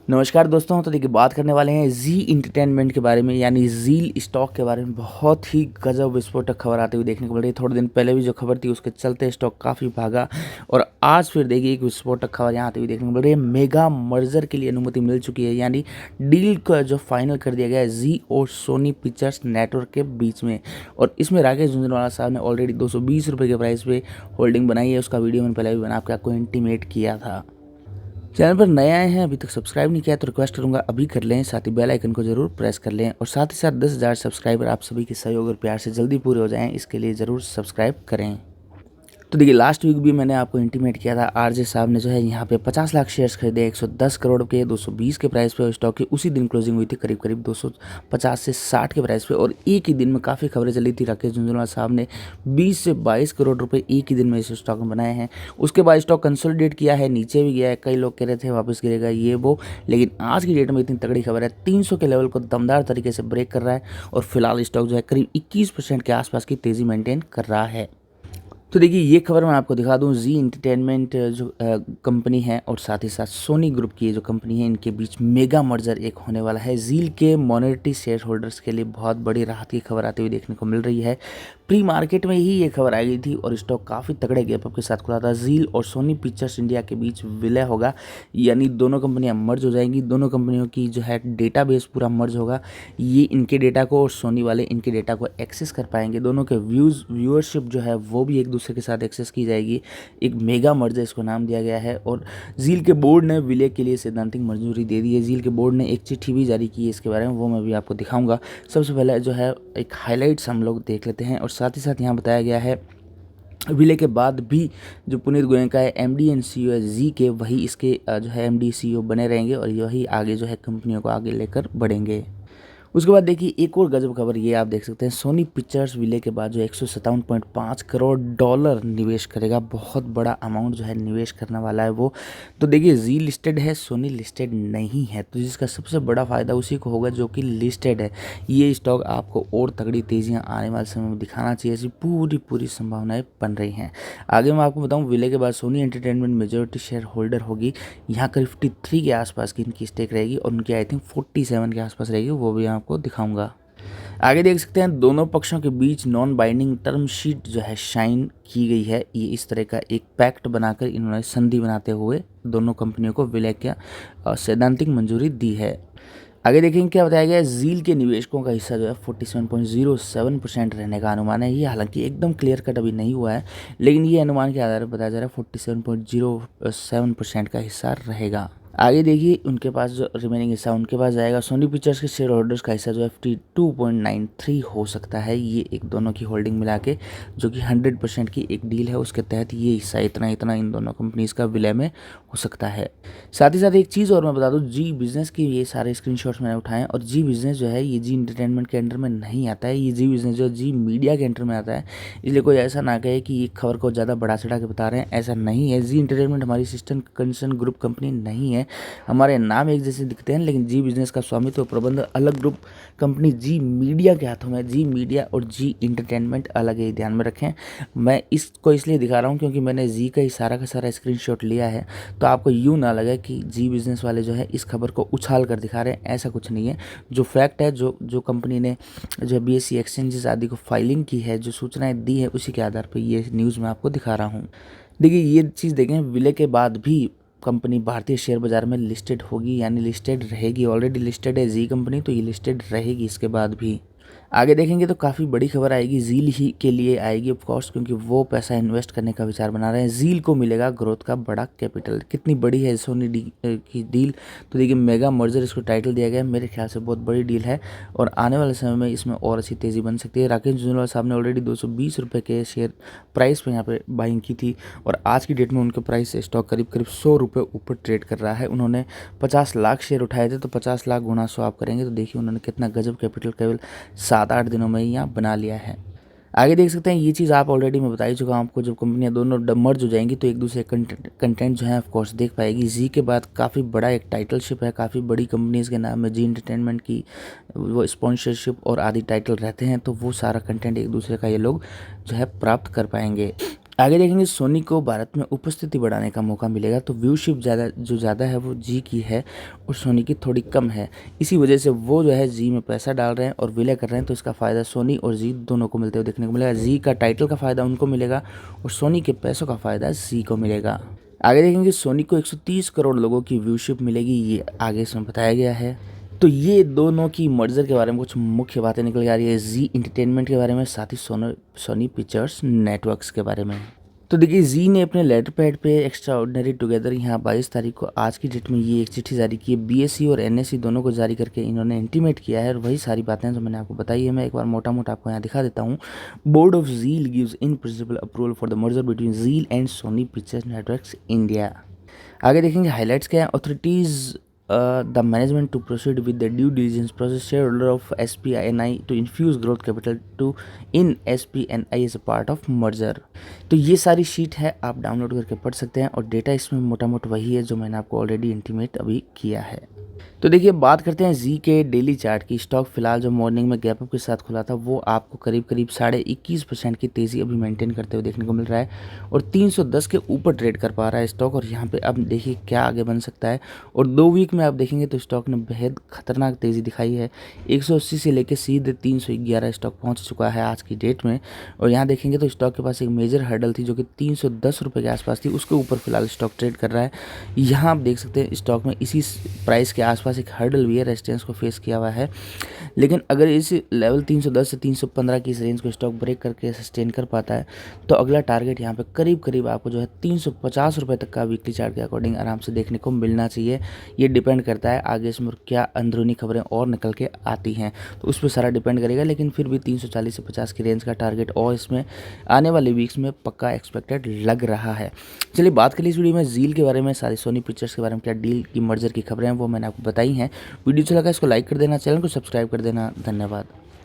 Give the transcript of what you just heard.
नमस्कार दोस्तों। तो देखिए बात करने वाले हैं जी इंटरटेनमेंट के बारे में, यानी जील स्टॉक के बारे में। बहुत ही गजब विस्फोटक खबर आती हुई देखने को मिल रही है। थोड़े दिन पहले भी जो खबर थी उसके चलते स्टॉक काफ़ी भागा और आज फिर देखिए एक विस्फोटक खबर यहाँ आती हुई देखने को मिल रही है। मेगा मर्जर के लिए अनुमति मिल चुकी है, यानी डील का जो फाइनल कर दिया गया है जी और सोनी पिक्चर्स नेटवर्क के बीच में। और इसमें राकेश झुंझुनवाला साहब ने ऑलरेडी 220 रुपये के प्राइस पे होल्डिंग बनाई है। उसका वीडियो मैंने पहले भी बना के आपको इंटीमेट किया था। चैनल पर नए आए हैं, अभी तक सब्सक्राइब नहीं किया तो रिक्वेस्ट करूंगा अभी कर लें, साथ ही बेल आइकन को जरूर प्रेस कर लें और साथ ही साथ 10,000 सब्सक्राइबर आप सभी के सहयोग और प्यार से जल्दी पूरे हो जाएं, इसके लिए ज़रूर सब्सक्राइब करें। तो देखिए लास्ट वीक भी मैंने आपको इंटीमेट किया था, आरजे साहब ने जो है यहाँ पे 50 लाख शेयर्स खरीदे 110 करोड़ के 220 के प्राइस पे। और स्टॉक की उसी दिन क्लोजिंग हुई थी करीब करीब 250 से 60 के प्राइस पे। और एक ही दिन में काफ़ी खबरें चली थी, राकेश झुंझुनवाला साहब ने 20 से 22 करोड़ रुपए एक ही दिन में इस स्टॉक में बनाए हैं। उसके बाद स्टॉक कंसोलिडेट किया है, नीचे भी गया है, कई लोग कह रहे थे वापस गिरेगा ये वो, लेकिन आज की डेट में इतनी तगड़ी खबर है 300 के लेवल को दमदार तरीके से ब्रेक कर रहा है और फिलहाल स्टॉक जो है करीब 21% के आसपास की तेज़ी मेंटेन कर रहा है। तो देखिए ये खबर मैं आपको दिखा दूं, जी इंटरटेनमेंट जो कंपनी है और साथ ही साथ सोनी ग्रुप की जो कंपनी है, इनके बीच मेगा मर्जर एक होने वाला है। जील के मॉनिटरी शेयर होल्डर्स के लिए बहुत बड़ी राहत की खबर आती हुई देखने को मिल रही है। प्री मार्केट में ही ये खबर आ गई थी और स्टॉक काफ़ी तगड़े गैप अप के साथ खुला था। जील और सोनी पिक्चर्स इंडिया के बीच विलय होगा, यानी दोनों कंपनियां मर्ज हो जाएंगी। दोनों कंपनियों की जो है डेटाबेस पूरा मर्ज होगा। ये इनके डेटा को और सोनी वाले इनके डेटा को एक्सेस कर पाएंगे। दोनों के व्यूअरशिप जो है वो भी एक दूसरे के साथ एक्सेस की जाएगी। एक मेगा मर्जर इसको नाम दिया गया है और जील के बोर्ड ने विलय के लिए सैद्धांतिक मंजूरी दे दी है। जील के बोर्ड ने एक चिट्ठी भी जारी की है इसके बारे में, वो मैं भी आपको दिखाऊंगा। सबसे पहले जो है एक हाईलाइट्स हम लोग देख लेते हैं और साथ ही साथ यहाँ बताया गया है विलय के बाद भी जो पुनीत गोयनका है एमडी एंड सीईओ है जी के, वही इसके जो है एमडी सीईओ बने रहेंगे और यही आगे जो है कंपनियों को आगे लेकर बढ़ेंगे। उसके बाद देखिए एक और गजब खबर ये आप देख सकते हैं, सोनी पिक्चर्स विलय के बाद जो 157.5 करोड़ डॉलर निवेश करेगा। बहुत बड़ा अमाउंट जो है निवेश करने वाला है वो। तो देखिए जी लिस्टेड है, सोनी लिस्टेड नहीं है, तो जिसका सबसे बड़ा फायदा उसी को होगा जो कि लिस्टेड है। ये स्टॉक आपको और तगड़ी तेजियां आने वाले समय में दिखाना चाहिए, ऐसी पूरी संभावनाएं बन रही हैं। आगे मैं आपको बताऊं, विलय के बाद Sony entertainment majority shareholder होगी। यहाँ करीब 53 के आसपास की इनकी स्टेक रहेगी और उनकी आई थिंक 47 के आसपास रहेगी, वो भी आपको दिखाऊंगा। आगे देख सकते हैं दोनों पक्षों के बीच नॉन बाइंडिंग टर्म शीट जो है साइन की गई है। ये इस तरह का एक पैक्ट बनाकर इन्होंने संधि बनाते हुए दोनों कंपनियों को विलय का सैद्धांतिक मंजूरी दी है। आगे देखेंगे क्या बताया गया है, जील के निवेशकों का हिस्सा जो है 47.07% रहने का अनुमान है। ये हालांकि एकदम क्लियर कट अभी नहीं हुआ है, लेकिन ये अनुमान के आधार पर बताया जा रहा है 47.07% का हिस्सा रहेगा। आगे देखिए उनके पास जो रिमेनिंग हिस्सा उनके पास जाएगा। सोनी पिक्चर्स के शेयर होल्डर्स का हिस्सा जो है 52.93 हो सकता है। ये एक दोनों की होल्डिंग मिला के जो कि 100% की एक डील है, उसके तहत ये हिस्सा इतना इन दोनों कंपनीज का विलय में हो सकता है। साथ ही साथ एक चीज़ और मैं बता दूं, जी बिजनेस की ये सारे स्क्रीनशॉट्स मैंने उठाए हैं और जी बिजनेस जो है ये जी इंटरटेनमेंट के अंडर में नहीं आता है। ये जी बिजनेस जो जी मीडिया के अंडर में आता है, इसलिए कोई ऐसा ना कहे कि ये खबर को ज़्यादा बढ़ा चढ़ा के बता रहे हैं, ऐसा नहीं है। जी इंटरटेनमेंट हमारी सिस्टम कंसर्न ग्रुप कंपनी नहीं है। हमारे नाम एक जैसे दिखते हैं, लेकिन जी बिजनेस का स्वामित्व और प्रबंध अलग ग्रुप कंपनी जी मीडिया के हाथों में। जी मीडिया और जी इंटरटेनमेंट अलग है, ध्यान में रखें। मैं इसको इसलिए दिखा रहा हूँ क्योंकि मैंने जी का ही सारा का सारा स्क्रीनशॉट लिया है, तो आपको यूँ ना लगे कि जी बिजनेस वाले जो है इस खबर को उछाल कर दिखा रहे हैं, ऐसा कुछ नहीं है। जो फैक्ट है, जो कंपनी ने जो बीएससी एक्सचेंजेस आदि को फाइलिंग की है, जो सूचनाएं दी है, उसी के आधार पर ये न्यूज़ मैं आपको दिखा रहा हूँ। देखिए ये चीज़ देखें, विलय के बाद भी कंपनी भारतीय शेयर बाजार में लिस्टेड होगी, यानी लिस्टेड रहेगी। ऑलरेडी लिस्टेड है जी कंपनी, तो ये लिस्टेड रहेगी इसके बाद भी। आगे देखेंगे तो काफ़ी बड़ी खबर आएगी, जील ही के लिए आएगी ऑफ कोर्स, क्योंकि वो पैसा इन्वेस्ट करने का विचार बना रहे हैं। जील को मिलेगा ग्रोथ का बड़ा कैपिटल। कितनी बड़ी है सोनी की डील, तो देखिए मेगा मर्जर इसको टाइटल दिया गया है, मेरे ख्याल से बहुत बड़ी डील है और आने वाले समय में इसमें और अच्छी तेज़ी बन सकती है। राकेश झुंझुनवाला साहब ने ऑलरेडी 220 रुपये के शेयर प्राइस पर यहाँ पे बाइंग की थी और आज की डेट में उनके प्राइस से स्टॉक करीब 100 रुपये ऊपर ट्रेड कर रहा है। उन्होंने 50 लाख शेयर उठाए थे, तो 50 लाख गुना 100 आप करेंगे तो देखिए उन्होंने कितना गजब कैपिटल केवल 7-8 दिनों में ही यहाँ बना लिया है। आगे देख सकते हैं ये चीज़ आप ऑलरेडी मैं बता ही चुका हूँ आपको, जब कंपनियां दोनों मर्ज हो जाएंगी तो एक दूसरे कंटेंट जो है ऑफ कोर्स देख पाएगी। जी के बाद काफ़ी बड़ा एक टाइटलशिप है, काफ़ी बड़ी कंपनीज़ के नाम में जी इंटरटेनमेंट की वो स्पॉन्सरशिप और आदि टाइटल रहते हैं, तो वो सारा कंटेंट एक दूसरे का ये लोग जो है प्राप्त कर पाएंगे। आगे देखेंगे सोनी को भारत में उपस्थिति बढ़ाने का मौका मिलेगा, तो व्यूशिप ज़्यादा है वो जी की है और सोनी की थोड़ी कम है। इसी वजह से वो जो है जी में पैसा डाल रहे हैं और विलय कर रहे हैं, तो इसका फ़ायदा सोनी और जी दोनों को मिलते हुए देखने को मिलेगा। जी का टाइटल का फ़ायदा उनको मिलेगा और सोनी के पैसों का फ़ायदा जी को मिलेगा। आगे देखेंगे सोनी को 130 करोड़ लोगों की व्यूशिप मिलेगी, ये आगे इसमें बताया गया है। तो ये दोनों की मर्जर के बारे में कुछ मुख्य बातें निकल के आ रही है, जी इंटरटेनमेंट के बारे में, साथ ही सोनी पिक्चर्स नेटवर्क्स के बारे में। तो देखिए जी ने अपने लेटर पैड पे एक्स्ट्रा ऑर्डिनरी टुगेदर यहाँ 22 तारीख को आज की डेट में ये एक चिट्ठी जारी की है। बीएसई और एनएसई दोनों को जारी करके इन्होंने इंटीमेट किया है और वही सारी बातें जो मैंने आपको बताई है मैं एक बार मोटा मोटा आपको यहाँ दिखा देता हूँ। Board of Zee gives in principle approval for the merger between Zee and Sony Pictures Networks India. आगे देखेंगे हाईलाइट्स क्या है। Authorities the management to proceed with the due diligence process, shareholder of SPNI to infuse growth capital to in SPNI as a part of merger। तो ये सारी sheet है, आप download करके पढ़ सकते हैं और डेटा इसमें मोटा मोटा वही है जो मैंने आपको ऑलरेडी इंटीमेट अभी किया है। तो देखिए बात करते हैं जी के डेली चार्ट की। स्टॉक फिलहाल जो मॉर्निंग में गैप अप के साथ खुला था वो आपको करीब करीब 21.5% की तेज़ी अभी मेंटेन करते हुए देखने को मिल रहा है और 310 के ऊपर ट्रेड कर पा रहा है स्टॉक। और यहाँ पे अब देखिए क्या आगे बन सकता है। और 2 वीक में आप देखेंगे तो स्टॉक ने बेहद खतरनाक तेज़ी दिखाई है। 180 से लेकर सीधे 311 स्टॉक पहुँच चुका है आज की डेट में। और यहाँ देखेंगे तो स्टॉक के पास एक मेजर हर्डल थी जो कि 310 रुपये के आसपास थी, उसके ऊपर फिलहाल स्टॉक ट्रेड कर रहा है। यहाँ आप देख सकते हैं स्टॉक में इसी प्राइस के आसपास एक हर्डल भी है, रेजिस्टेंस को फेस किया हुआ है। लेकिन अगर इस लेवल 310 से 315 की इस रेंज को स्टॉक ब्रेक करके सस्टेन कर पाता है तो अगला टारगेट यहाँ पे करीब करीब आपको जो है 350 रुपये तक का वीकली चार्ट के अकॉर्डिंग आराम से देखने को मिलना चाहिए। ये डिपेंड करता है आगे इसमें क्या अंदरूनी खबरें और निकल के आती हैं तो उस पर सारा डिपेंड करेगा। लेकिन फिर भी 340 से 50 की रेंज का टारगेट और इसमें आने वाले वीक्स में पक्का एक्सपेक्टेड लग रहा है। चलिए बात करिए इस वीडियो में जील के बारे में, सारी सोनी पिक्चर्स के बारे में, क्या डील की मर्जर की खबरें हैं वो मैंने आपको बताई हैं। वीडियो अच्छा लगा इसको लाइक कर देना, चैनल को सब्सक्राइब कर देना। धन्यवाद।